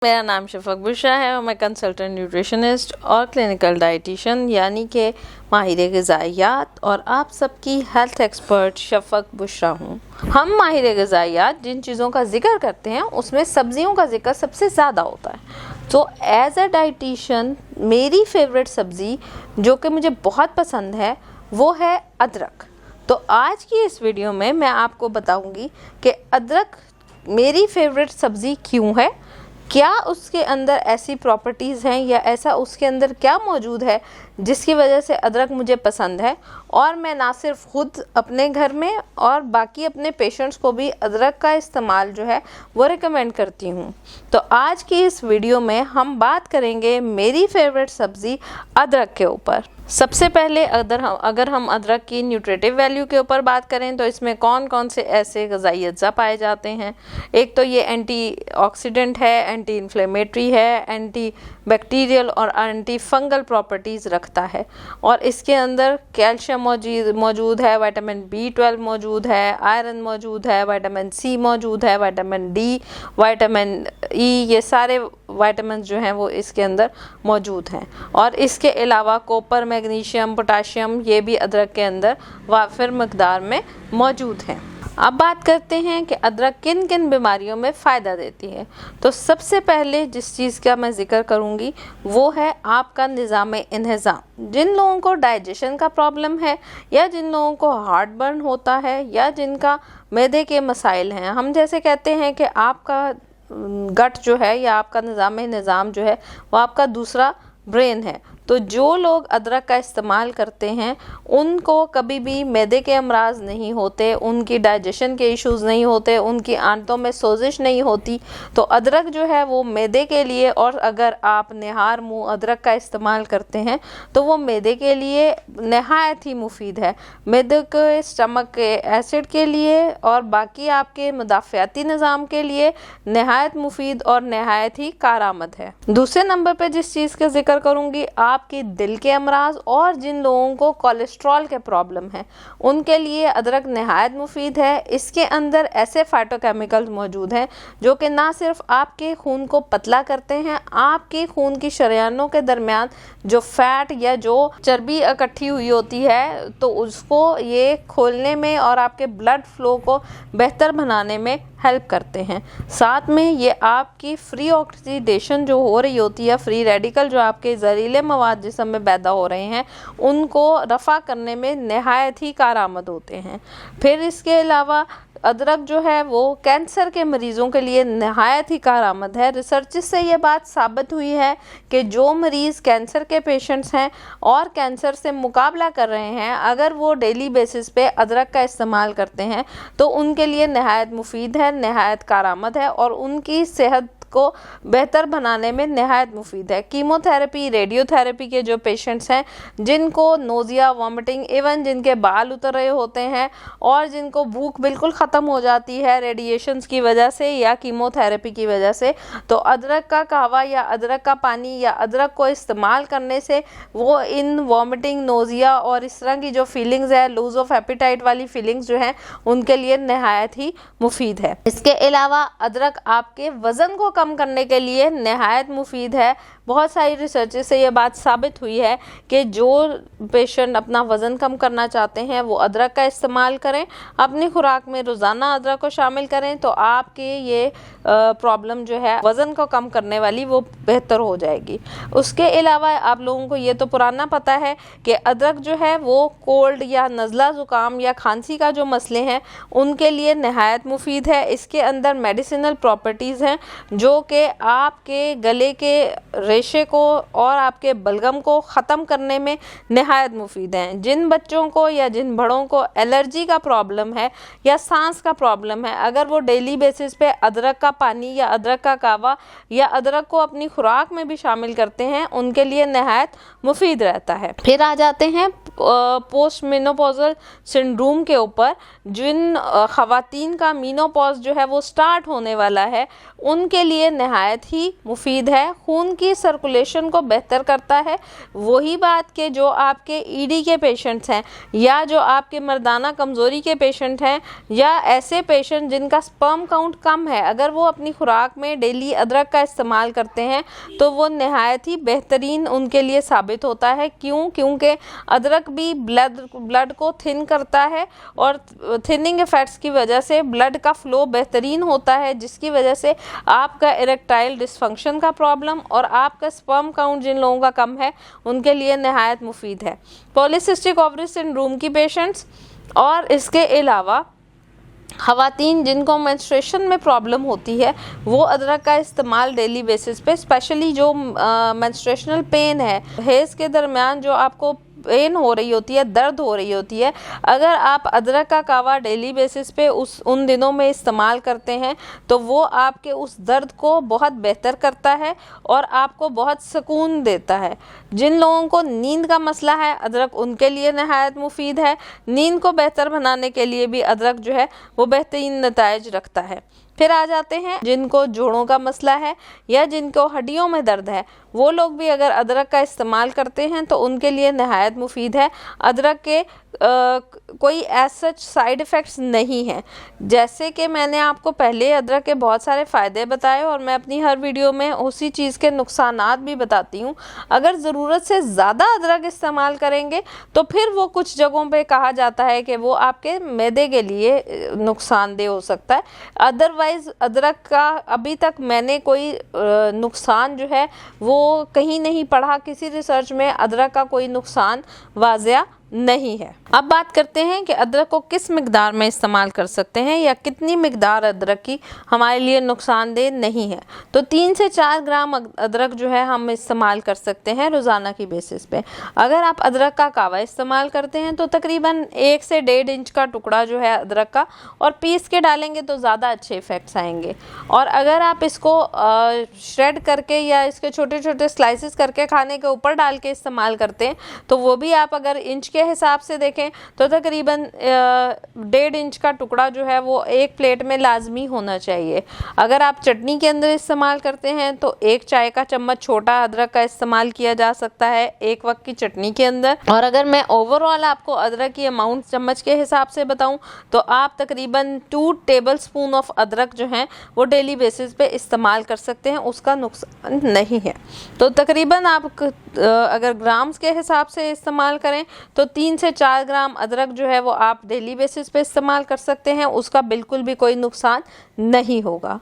मेरा नाम शफक बुशरा है और मैं कंसल्टेंट न्यूट्रिशनिस्ट और क्लिनिकल डाइटिशियन यानी कि माहिर ग़िज़ाइयात और आप सबकी हेल्थ एक्सपर्ट शफक बुशरा हूँ। हम माहिर ग़िज़ाइयात जिन चीज़ों का जिक्र करते हैं उसमें सब्ज़ियों का जिक्र सबसे ज़्यादा होता है। तो एज अ डाइटिशियन मेरी फेवरेट सब्ज़ी जो कि मुझे बहुत पसंद है वो है अदरक। तो आज की इस वीडियो में मैं आपको बताऊँगी कि अदरक मेरी फेवरेट सब्ज़ी क्यों है, क्या उसके अंदर ऐसी प्रॉपर्टीज़ हैं या ऐसा उसके अंदर क्या मौजूद है जिसकी वजह से अदरक मुझे पसंद है, और मैं ना सिर्फ खुद अपने घर में और बाकी अपने पेशेंट्स को भी अदरक का इस्तेमाल जो है वो रिकमेंड करती हूँ। तो आज की इस वीडियो में हम बात करेंगे मेरी फेवरेट सब्ज़ी अदरक के ऊपर। सबसे पहले अगर हम अदरक की न्यूट्रिटिव वैल्यू के ऊपर बात करें तो इसमें कौन कौन से ऐसे ग़िज़ाई अज्जा पाए जाते हैं। एक तो ये एंटीऑक्सीडेंट है, एंटी इन्फ्लेमेटरी है, एंटी बैक्टीरियल और एंटी फंगल प्रॉपर्टीज़ रखता है, और इसके अंदर कैल्शियम मौजूद है, विटामिन B12 मौजूद है, आयरन मौजूद है, विटामिन C मौजूद है, विटामिन D, विटामिन E, ये सारे विटामिन जो हैं वो इसके अंदर मौजूद हैं। और इसके अलावा कॉपर, मैग्नीशियम, पोटाशियम ये भी अदरक के अंदर वाफिर मकदार में मौजूद हैं। अब बात करते हैं कि अदरक किन किन बीमारियों में फ़ायदा देती है। तो सबसे पहले जिस चीज़ का मैं ज़िक्र करूँगी वो है आपका निज़ाम-ए-इंहिज़ाम। जिन लोगों को डाइजेशन का प्रॉब्लम है या जिन लोगों को हार्ट बर्न होता है या जिनका मैदे के मसाइल हैं, हम जैसे कहते हैं कि आपका गट जो है या आपका निज़ाम जो है वो आपका दूसरा ब्रेन है। तो जो लोग अदरक का इस्तेमाल करते हैं उनको कभी भी मैदे के अमराज नहीं होते, उनकी डाइजेशन के इश्यूज़ नहीं होते, उनकी आंतों में सोजिश नहीं होती। तो अदरक जो है वो मैदे के लिए, और अगर आप निहार मुँह अदरक का इस्तेमाल करते हैं तो वो मैदे के लिए नहायत ही मुफीद है। मैदे के स्टमक के एसिड के लिए और बाकी आपके मुदाफ़ियाती निज़ाम के लिए नहायत मुफीद और नहायत ही कारआमद है। दूसरे नंबर पर जिस चीज़ का जिक्र करूँगी, आपके दिल के अमराज और जिन लोगों को कोलेस्ट्रॉल के प्रॉब्लम है उनके लिए अदरक नहायत मुफीद है। इसके अंदर ऐसे फाइटोकेमिकल्स मौजूद हैं जो कि ना सिर्फ आपके खून को पतला करते हैं, आपके खून की शरीयानों के दरमियान जो फैट या जो चर्बी इकट्ठी हुई होती है तो उसको ये खोलने में और आपके ब्लड फ्लो को बेहतर बनाने में हेल्प करते हैं। साथ में ये आपकी फ्री ऑक्सीडेशन जो हो रही होती है, फ्री रेडिकल जो आपके जहरीले मवाद जिस्म में पैदा हो रहे हैं उनको रफ़ा करने में नहायत ही कारआमद होते हैं। फिर इसके अलावा अदरक जो है वो कैंसर के मरीज़ों के लिए नहायत ही कारआमद है। रिसर्च से ये बात साबित हुई है कि जो मरीज़ कैंसर के पेशेंट्स हैं और कैंसर से मुकाबला कर रहे हैं, अगर वो डेली बेसिस पे अदरक का इस्तेमाल करते हैं तो उनके लिए नहायत मुफीद है, नहायत कारआमद है और उनकी सेहत को बेहतर बनाने में नहायत मुफीद है। कीमोथेरेपी, रेडियोथेरेपी के जो पेशेंट्स हैं जिनको नोज़िया, वॉमिटिंग, इवन जिनके बाल उतर रहे होते हैं और जिनको भूख बिल्कुल ख़त्म हो जाती है रेडिएशंस की वजह से या कीमोथेरेपी की वजह से, तो अदरक का कहवा या अदरक का पानी या अदरक को इस्तेमाल करने से वो इन वॉमिटिंग, नोज़िया और इस तरह की जो फीलिंग्स है, लूज़ ऑफ एपिटाइट वाली फीलिंग्स जो हैं उनके लिए नहायत ही मुफीद है। इसके अलावा अदरक आपके वज़न को कम करने के लिए नहायत मुफीद है। बहुत सारी रिसर्च से ये बात साबित हुई है कि जो पेशेंट अपना वज़न कम करना चाहते हैं वो अदरक का इस्तेमाल करें, अपनी खुराक में रोज़ाना अदरक को शामिल करें तो आपके ये प्रॉब्लम जो है वज़न को कम करने वाली वो बेहतर हो जाएगी। उसके अलावा आप लोगों को ये तो पुराना पता है कि अदरक जो है वो कोल्ड या नज़ला ज़ुकाम या खांसी का जो मसले हैं उनके लिए नहायत मुफीद है। इसके अंदर मेडिसिनल प्रॉपर्टीज़ हैं जो कि आपके गले के रेशे को और आपके बलगम को ख़त्म करने में नहायत मुफीद हैं। जिन बच्चों को या जिन बड़ों को एलर्जी का प्रॉब्लम है या सांस का प्रॉब्लम है, अगर वो डेली बेसिस पे अदरक का पानी या अदरक का कहवा या अदरक को अपनी खुराक में भी शामिल करते हैं उनके लिए नहायत मुफीद रहता है। फिर आ जाते हैं पोस्ट मेनोपॉजल सिंड्रोम के ऊपर, जिन ख़वातीन का मेनोपॉज जो है वो स्टार्ट होने वाला है, उनके लिए नहायत ही मुफीद है। खून की सर्कुलेशन को बेहतर करता है। वही बात के जो आपके ईडी के पेशेंट्स हैं, या जो आपके मर्दाना कमज़ोरी के पेशेंट हैं, या ऐसे पेशेंट जिनका स्पर्म काउंट कम है, अगर वो अपनी खुराक में डेली अदरक का इस्तेमाल करते हैं तो वो नहायत ही बेहतरीन उनके लिए साबित होता है। क्योंकि अदरक भी ब्लड को थिन करता है, और थिनिंग इफेक्ट्स की वजह से ब्लड का फ्लो बेहतरीन होता है, जिसकी वजह से आपका इरेक्टाइल डिसफंक्शन का प्रॉब्लम और आपका स्पर्म काउंट जिन लोगों का कम है उनके लिए नहायत मुफीद है। पॉलीसिस्टिक ओवरी सिंड्रोम की पेशेंट्स, और इसके अलावा ख़वातीन जिनको मेंस्ट्रुएशन में प्रॉब्लम होती है, वो अदरक का इस्तेमाल डेली बेसिस पे, स्पेशली जो मेंस्ट्रुएशनल पेन है, हेज़ के दरमियान जो आपको पेन हो रही होती है, दर्द हो रही होती है, अगर आप अदरक का कावा डेली बेसिस पे उन दिनों में इस्तेमाल करते हैं तो वो आपके उस दर्द को बहुत बेहतर करता है और आपको बहुत सुकून देता है। जिन लोगों को नींद का मसला है, अदरक उनके लिए नहायत मुफीद है। नींद को बेहतर बनाने के लिए भी अदरक जो है वो बेहतरीन नताइज रखता है। फिर आ जाते हैं जिनको जोड़ों का मसला है या जिनको हड्डियों में दर्द है, वो लोग भी अगर अदरक का इस्तेमाल करते हैं तो उनके लिए नहायत मुफीद है। अदरक के कोई एज सच साइड इफ़ेक्ट्स नहीं हैं। जैसे कि मैंने आपको पहले अदरक के बहुत सारे फ़ायदे बताए, और मैं अपनी हर वीडियो में उसी चीज़ के नुकसानात भी बताती हूँ। अगर ज़रूरत से ज़्यादा अदरक इस्तेमाल करेंगे तो फिर वो कुछ जगहों पे कहा जाता है कि वो आपके मैदे के लिए नुकसानदेह हो सकता है। अदरवाइज़ अदरक का अभी तक मैंने कोई नुकसान जो है वो कहीं नहीं पढ़ा, किसी रिसर्च में अदरक का कोई नुकसान वाज़िया नहीं है। अब बात करते हैं कि अदरक को किस मिकदार में इस्तेमाल कर सकते हैं, या कितनी मिकदार अदरक की हमारे लिए नुकसानदेह नहीं है। तो 3 से 4 ग्राम अदरक जो है हम इस्तेमाल कर सकते हैं रोज़ाना की बेसिस पे। अगर आप अदरक का कावा इस्तेमाल करते हैं तो तकरीबन 1 से 1.5 इंच का टुकड़ा जो है अदरक का, और पीस के डालेंगे तो ज़्यादा अच्छे इफ़ेक्ट्स आएंगे। और अगर आप इसको श्रेड करके या इसके छोटे छोटे स्लाइसेस करके खाने के ऊपर डाल के इस्तेमाल करते हैं तो वो भी आप अगर इंच के हिसाब से देखें तो तकरीबन 1.5 इंच का टुकड़ा जो है वो एक प्लेट में लाजमी होना चाहिए। अगर आप चटनी के अंदर इस्तेमाल करते हैं तो 1 चाय का चम्मच छोटा अदरक का इस्तेमाल किया जा सकता है एक वक्त की चटनी के अंदर। और अगर मैं ओवरऑल आपको अदरक की अमाउंट चम्मच के हिसाब से बताऊं तो आप तकरीबन 2 टेबल स्पून ऑफ अदरक जो हैं वो डेली बेसिस पे इस्तेमाल कर सकते हैं, उसका नुकसान नहीं है। तो तकरीबन आप अगर ग्राम्स के हिसाब से इस्तेमाल करें तो 3 से 4 ग्राम अदरक जो है वो आप डेली बेसिस पे इस्तेमाल कर सकते हैं, उसका बिल्कुल भी कोई नुकसान नहीं होगा।